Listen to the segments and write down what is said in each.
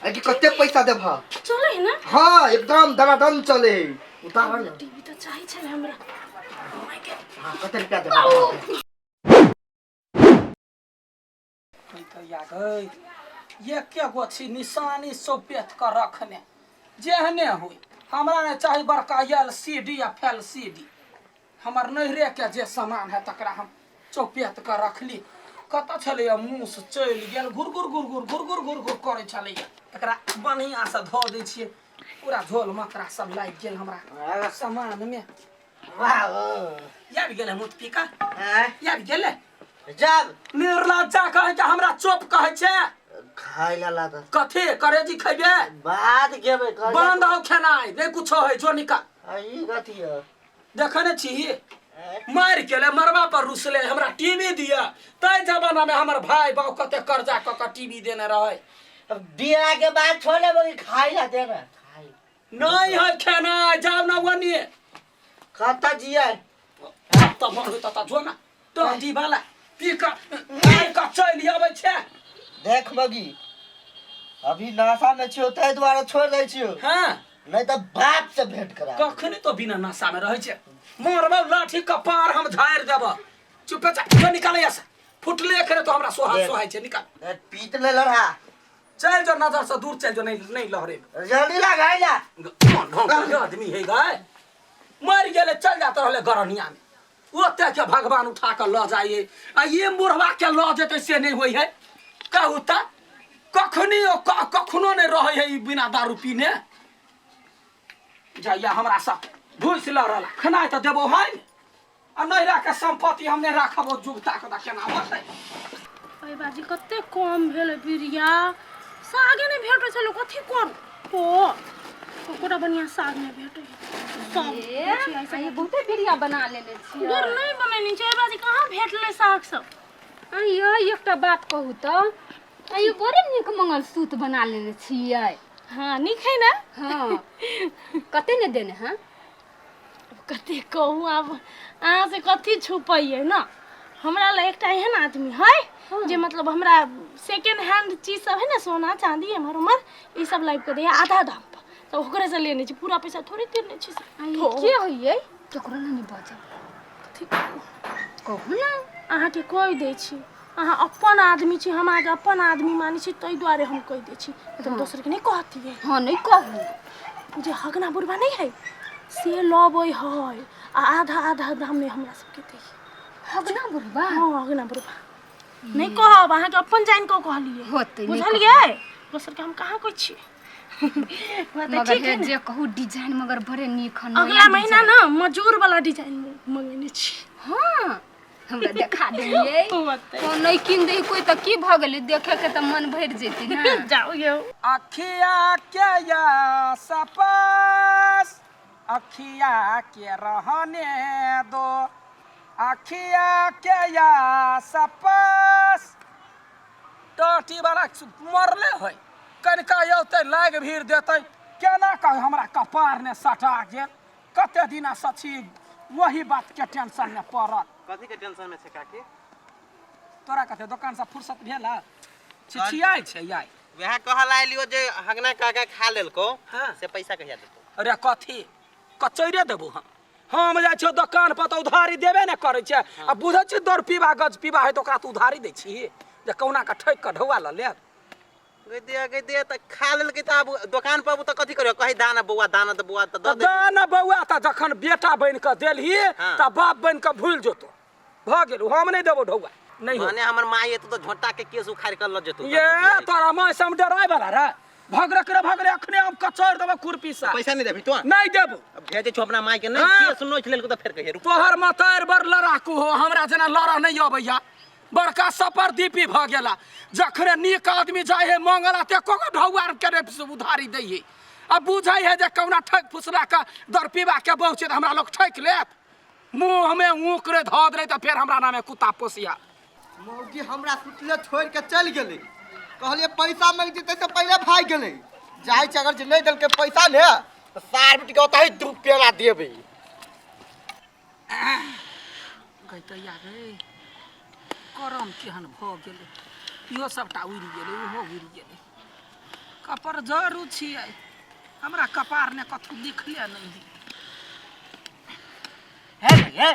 अरे कते पैसा देब चले है ना हाँ एकदम दनादन चले उतार ना टीवी तो चाहिए छले हमरा हां कते रुपया देब तो या गई ये क्या गो छी निशानी सोपेट कर रखने जेहने हुई हमरा ने चाहे बड़का एलसीडी या फैलसीडी हमर नहरे के जे सामान है तकरा हम चौपेट कर रखली कत छले मूस चल गेल गुरगुर गुरगुर गुरगुर गुरगुर करे छले एकरा बढ़िया से धो दै छिए पूरा झोल मात्रा सब लाग गेल हमरा सामान में वाह याद गेल मुत पिका हैं याद गेल जब निर्लज्जा कहे के हमरा चुप कहे छे खाइ ला ला त कथी करे जी खइबे बाद गेबे बंद हो खेनाई नहीं कुछ है जो निका आई गति है देखने छी मार के ले मरवा पर रुसले हमरा टीवी दिया तै जमाना में हमर भाई बाप कते कर्जा क टीवी देने रहे अब बियाह के बाद छोड़े बगी खाइ ला दे ना खाइ नहीं है खाना जाव ना वनी खाता जिया त मन होता त जो ना तो दी वाला पीका आई का चली आवे छे देख बगी अभी नशा में छियो तै द्वारा छोड़ दै छियो हां नहीं तो बाप से भेंट करा कखनी तो बिना नशा में रहे छे मारबा लाठी कपार हम झाड़ देब चुपे जा निकाले ऐसा फुटले करे तो हमरा सोहा सोहाय छे निकाल पीट ले लड़ा चल जो नजर से दूर चल जो नहीं लहरे जल्दी लगाई ला कौन ढोंग आदमी है गाय मर गेले चल जात रहले गरनिया में ओते के भगवान उठा के ल जाइए आ ये मुरवा के ल जेते से नहीं होई है कहू त कखनी कखनो नहीं रहे है बिना दारू पीने जाइया हमरा सा घुस ल रहला खना त देबो है आ नहिरा के संपत्ति हमने राखबो जुगता के केना होतै ओए बाजी कते कम भेल बिरिया सागे ने भेटै छलो कथि कोन ओ कोकोड़ा बढ़िया साग ने भेटै सब ये बहुते बिरिया बना लेले छी डर नहीं बनैनी छै बाजी कहां भेटले साग सब अइयो एकटा बात कहू त अइयो बड़े निक मंगलसूत्र बना लेले छियै हां निक है ना हां कते ने देने हां कते कहू अब अहाँ से कथी छुपैए ना हमरा ल एकटा एहन आदमी है जे मतलब हमरा सेकंड हैंड चीज सब है ना सोना चांदी हमर उमर ई सब लाइव के दे आधा दाम पर तो ओकरे से लेने छी पूरा पैसा थोड़ी देने छी के होइए केकरो नहीं बाजे ठीक कहू ना अहाँ के कह दे छी अहाँ अपन आदमी छी हम आगे अपन आदमी मानी छी तै द्वारे हम कह दे छी तो दोसर के नहीं कहती है हां नहीं कहू जे हगना बुढ़वा नहीं है से लबई है आधा आधा दाम में हमरा सबके दे हगना बुढ़वा हां हगना बुढ़वा नहीं कहब अहाँ के अपन जान को कहलिए होतै बुझलिए दोसर के हम कहां कहै छी मगर हे जे कहू डिजाइन मगर बड़े नीक हन अगला महीना ना मजूर वाला डिजाइन मंगेने छी हां हमरा देखा देलिए तो नहीं किन दे कोई त की भ गेलै देखे के त मन भर जेती ना जाओ यो अखिया के या सपास अखिया के रहने दो अखिया के या सपास टटी वाला मरले है कनका योते लाग भीड़ देते केना कह हमरा कपार ने सटा गेल कते दिना सची वही बात के टेंशन में पड़ल कथी के टेंशन में छै काकी तोरा कते दुकान से फुर्सत भेला छिछियाई छै याई वह कहल आइलियो जे हगना काका खा लेलको हां से पैसा कहिया देतो अरे कथी कचैरे देबो हम जाय छियो दुकान पर त उधारी देबे न करे छै आ बुझै छी दर पीबा गज पीबा है त ओकरा त उधारी दै छी जे कौना का ठैक के ढौआ ल ले गई दे त खा लेलकै त अब दुकान पर त कथी करियो कहि दाना बौआ त बुआ त द दे दाना बौआ त जखन बेटा बन के देलही त बाप बन के भूल जतो भ गेल हम नहीं देबो ढौआ नहीं माने हमर माई एतो त झोंटा के केस उखाड़ कर ल जतो ये तोरा माई सम डराय वाला रे भगरे अखने हम कचौड़ देबो कुरपी से पैसा नहीं देबी तो नहीं देबो अब भेजे छ अपना माई के नहीं केस नोच लेलको त फेर कहिए तोहर मतार बर लड़ाकू हो हमरा जना लड़ा नहीं अबैया बड़का सपर दीपी भ गेला जखरे नीक आदमी जाय है मंगला ते को ढौआर करे उधारी दैये अब बुझाई है जे कौना ठक फुसला का दर पीबा के बहुचे त हमरा लोग ठक लेत मुंह में ऊकरे ध दे त फिर हमरा नामे कुत्ता पोसिया मौगी हमरा सुतले छोड़ के चल गेले कहलिए पैसा मांग जेते से पहले भाग गेले जाय छ अगर जे नहीं दल के पैसा ने तो सार बिट के ओतही दू पेला देबे गई त या गई करम केहन भ गेलै इहो सबटा उड़ि गेलै ओहो उड़ि गेलै कपर जरू छियै हमरा कपार ने कथु लिखले नहीं हे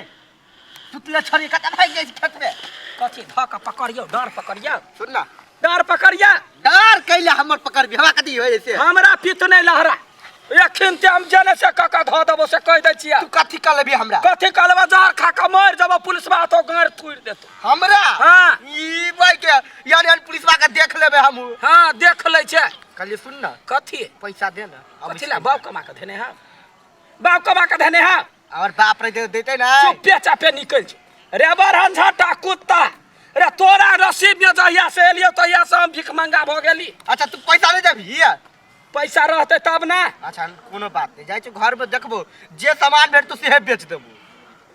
सुतले छोरी कत भाग जाइ खेत में कथी ध के पकड़ियो डर पकड़ियो सुन ना डर पकड़िया डर कैले हमर पकड़बी हमरा कथी होय से हमरा पित नहीं लहरा एखन ते हम जने से कका ध देबो से कह दै छियै तू कथी कर लेबी हमरा कथी कलवा जार खा के मर जब पुलिस बा तो गार थुड़ देतो हमरा हां ई भाई के यार पुलिस बा के देख लेबे हम हां देख ले छै कहली सुन ना कथी पैसा दे ना कथी ला बाप कमा के देने है बाप कमा के देने है और बाप रे देते ना चुपे चापे निकल जो रे बरहन झाटा कुत्ता रे तोरा नसीब में जहिया से एलियो तहिया से हम भिख मंगा भ गेली अच्छा तू पैसा ले जाबी पैसा रहते तब ना अच्छा कोनो बात नहीं जाय छ घर में देखबो जे सामान भेट तू सेहे बेच देबो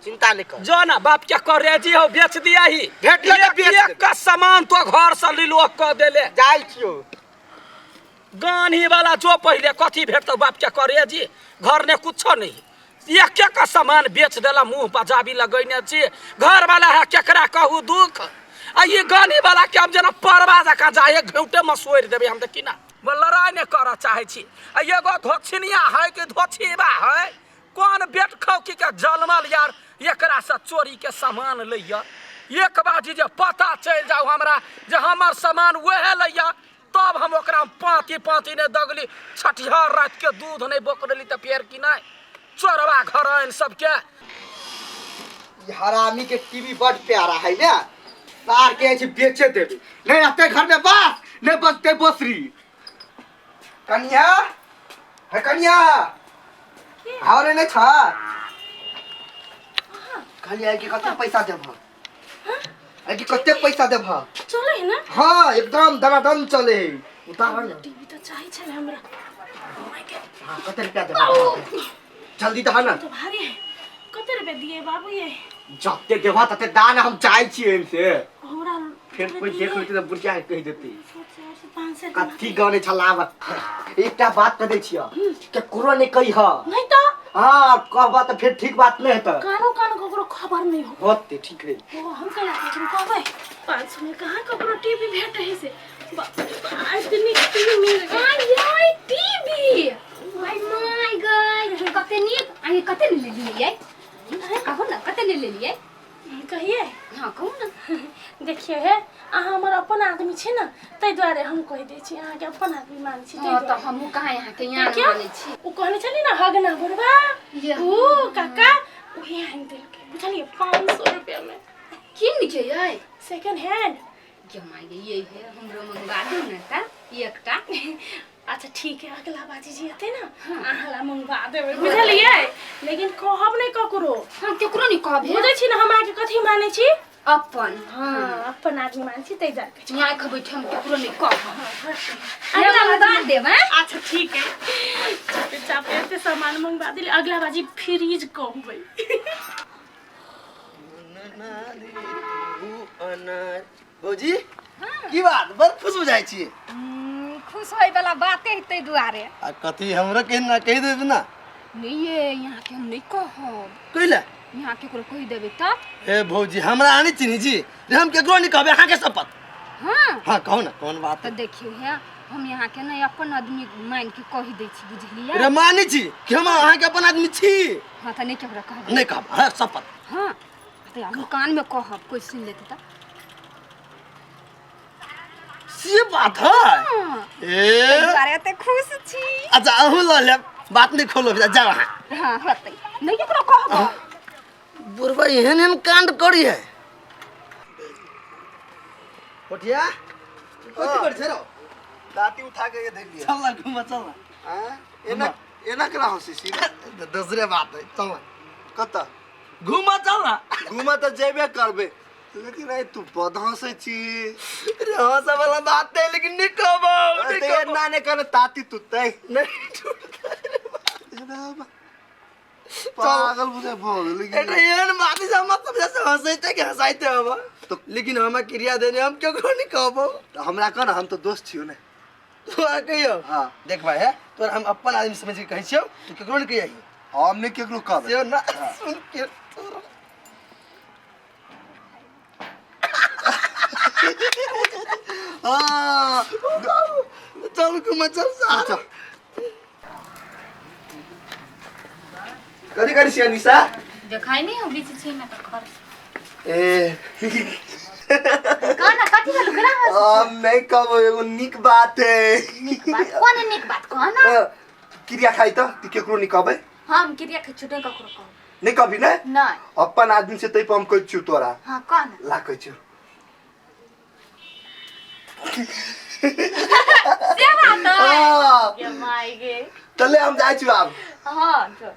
चिंता नहीं कर जो ना बाप के करेजी हो बेच दिया ही भेट ले के बेच एक का सामान तो घर से लिलो क देले जाय छियो गानी वाला जो पहले कथी भेटतो बाप के करेजी घर ने कुछो नहीं एक का सामान बेच देला मुंह पजाबी लगैने छी घर वाला है केकरा कहू दुख आ ये गानी वाला के हम जना परवा जका जाए घेउटे में सोर देबे हम त किना वो लड़ाई ने कर चाहे छी आ एगो धोछनिया है कि धोछीबा है कौन बेट खौकी के जलमल यार एकरा से चोरी के सामान लैया एक बाजी जे पता चल जाओ हमरा जे हमर सामान वहे लैया तब हम ओकरा पाती पाती ने दगली छठिहार रात के दूध नहीं बोकरली त पेर की नहीं चोरवा घर इन सबके ये हरामी के टीवी बड़ प्यारा है ना सार के छै बेचे देबे नहीं रहते घर में बास नहीं बचते बसरी कन्या है कन्या हारे नहीं था खाली है कि कते पैसा देब है कि कते पैसा देब चले है ना हां एकदम दनादन चले उतार ना टीवी तो चाहिए छे हमरा ओ माय गॉड हां कते रुपया देब जल्दी दहा ना तो भारी है कते रुपए दिए बाबू ये जते देबा तते दान हम चाहे छी इनसे हमरा फिर कोई देख लेते तो बुढ़िया कह देती 500 कथी गाने छलावत एकटा बात कह दै छियो के कुरो नहीं कही ह नहीं तो हां कहबा तो फिर ठीक बात नहीं है कानो ककरो खबर नहीं हो होते ठीक है ओ हम कला ककरो कहबै 500 में कहां ककरो टीवी भेट है से इतनी टीवी मिल गई आई टीवी माय गॉड कते नीक आई कते ले लिए कहू ना कते ले लिए कहिए हां कहू ना देखिए है अहाँ हमर अपन आदमी छे ना तै द्वारे हम कह दै छी अहाँ के अपन आदमी मान छी हां तो हम कहां यहाँ के यहाँ माने छी उ कहने छली ना हगना बुढ़वा ओ काका ओही आइन देल के बुझलिए 500 रुपया में की निके ये सेकंड हैंड के मांगे ये है हमरो मंगवा दो ना ता एकटा अच्छा ठीक है अगला बाजी जी आते ना अहाँला मंगवा देबै बुझलिए लेकिन कहब नहीं ककरो हां केकरो नहीं कहबे बुझै छी ना हम आके कथी माने छी अपन हां अपन आदमी मान छी तै जा के यहाँ के बैठे हम केकरो नहीं कहब अगला मंगवा देब अच्छा ठीक है चापे चापे ते सामान मंगवा दिले अगला बाजी फ्रीज कहबै भौजी की बात बड़ खुश हो जाय छी खुश होय वाला बाते है तै दुआरे आ कथी हमरा के ना कह देब ना नहीं ये यहाँ के हम नहीं कहब कइला यहाँ केकरो कह देबे त ए भौजी हमरा आनी चिन्ही जी जे हम केकरो नहीं कहबे अहाँ के शपथ हां हां कहू ना कौन बात तो देखियो है हम यहाँ के नहीं अपन आदमी मान के कह दै छी बुझलिए रे मानी छी कि हम अहाँ के अपन आदमी छी हां त नहीं केकरो कहब नहीं कहब हां शपथ हां तो हम कान में कहब कोई सुन लेते त से बात है ए दुआरे ते खुश छी अच्छा अहू ल ले बात नहीं खोलो जाओ वहाँ हां होतै नहीं केकरो कहब बुढ़वा एहन एहन कांड करी है पोटिया कथी कर छरो लाठी उठा के ये देख लिया चल ना घुमा चल ना हां एना एना कला होसी सीधा दूसरे बात है चल ना कत्ता घुमा चल ना घुमा तो जेबे करबे लेकिन आई तू पौधा से छी अरे हाँ सब वाला बात है लेकिन नहीं कहबो नहीं ते कहबो ना ने कर ताती तू तय नहीं पागल बुझे बोल लेकिन अरे यार माफी से मत सब जैसे हंसैते के हंसाइते हबो तो लेकिन हम क्रिया देने हम क्यों नहीं कहबो हमरा कह ना हम तो दोस्त छियो ने तो आ कहियो हां देख भाई है तो हम अपन आदमी समझ के कहै छियो तो केकरो नहीं कहियो हमने केकरो कहबे से ना सुन के हाँ चल घुमा चल सार कथी करी छियै निशा देखाई नहीं हो बीच छे में तो खर ए कहना कथी भेल केना हम नहीं कहब एगो निक बात है बात कोन निक बात कहना क्रिया खाई तो ती केकरो नहीं कहबै हम क्रिया के छुटे ककरो कहब नहीं कहबी ना नहीं अपन आदमी से तै पर हम कहै छु तोरा हां कहना ला कहै छु से बात है हां ये माय गे तले हम जाइ छु आब हां तो